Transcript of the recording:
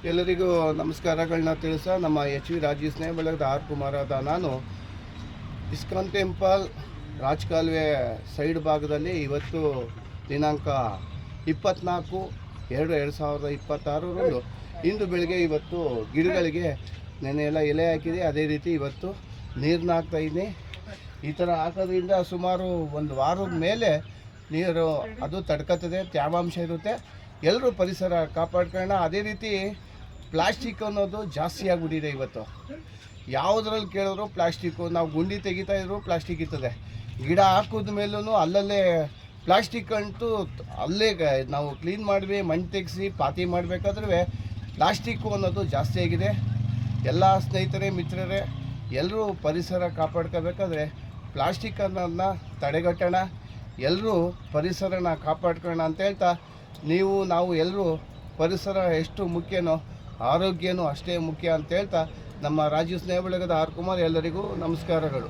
ಎಲ್ಲರಿಗೂ ನಮಸ್ಕಾರಗಳನ್ನ ತಿಳಿಸ ನಮ್ಮ ಎಚ್ ವಿ ರಾಜೀವ್ ಸ್ನೇಹ ಬಳಗದ ಆರ್ ಕುಮಾರದ ನಾನು ಇಸ್ಕಾನ್ ಟೆಂಪಲ್ ರಾಜಕಾಲುವೆ ಸೈಡ್ ಭಾಗದಲ್ಲಿ ಇವತ್ತು ದಿನಾಂಕ 24/2/2026 ಇಂದು ಬೆಳಗ್ಗೆ ಇವತ್ತು ಗಿಡಗಳಿಗೆ ನೆನೆ ಎಲ್ಲ ಎಲೆ ಹಾಕಿದೆ. ಅದೇ ರೀತಿ ಇವತ್ತು ನೀರನ್ನ ಹಾಕ್ತಾಯಿದ್ದೀನಿ. ಈ ಥರ ಹಾಕೋದ್ರಿಂದ ಸುಮಾರು ಒಂದು ವಾರದ ಮೇಲೆ ನೀರು ಅದು ತಡ್ಕೊತದೆ, ತೇವಾಂಶ ಇರುತ್ತೆ. ಎಲ್ಲರೂ ಪರಿಸರ ಕಾಪಾಡ್ಕೊಳ್ಳೋಣ. ಅದೇ ರೀತಿ ಪ್ಲಾಸ್ಟಿಕ್ ಅನ್ನೋದು ಜಾಸ್ತಿ ಆಗಿಬಿಟ್ಟಿದೆ. ಇವತ್ತು ಯಾವುದ್ರಲ್ಲಿ ಕೇಳಿದ್ರು ಪ್ಲಾಸ್ಟಿಕ್ಕು. ನಾವು ಗುಂಡಿ ತೆಗಿತಾ ಇದ್ರು ಪ್ಲಾಸ್ಟಿಕ್ ಇರ್ತದೆ. ಗಿಡ ಹಾಕಿದ ಮೇಲೂ ಅಲ್ಲಲ್ಲೇ ಪ್ಲಾಸ್ಟಿಕ್ ಅಂಟು ಅಲ್ಲೇ ನಾವು ಕ್ಲೀನ್ ಮಾಡಿ ಮಣ್ಣು ತೆಗೆಸಿ ಪಾತಿ ಮಾಡಬೇಕಾದ್ರೂ ಪ್ಲಾಸ್ಟಿಕ್ಕು ಅನ್ನೋದು ಜಾಸ್ತಿ ಆಗಿದೆ. ಎಲ್ಲ ಸ್ನೇಹಿತರೆ, ಮಿತ್ರರೇ, ಎಲ್ಲರೂ ಪರಿಸರ ಕಾಪಾಡ್ಕೋಬೇಕಾದ್ರೆ ಪ್ಲಾಸ್ಟಿಕ್ ಅನ್ನೋದನ್ನ ತಡೆಗಟ್ಟೋಣ. ಎಲ್ಲರೂ ಪರಿಸರನ ಕಾಪಾಡ್ಕೊಳ್ಳೋಣ ಅಂತ ಹೇಳ್ತಾ, ನಾವು ಎಲ್ಲರೂ ಪರಿಸರ ಎಷ್ಟು ಮುಖ್ಯನೋ ಆರೋಗ್ಯನೂ ಅಷ್ಟೇ ಮುಖ್ಯ ಅಂತ ಹೇಳ್ತಾ, ನಮ್ಮ ರಾಜೀವ್ ಸ್ನೇಹ ಬಳಗದ ಆರ್ ಕುಮಾರ್ ಎಲ್ಲರಿಗೂ ನಮಸ್ಕಾರಗಳು.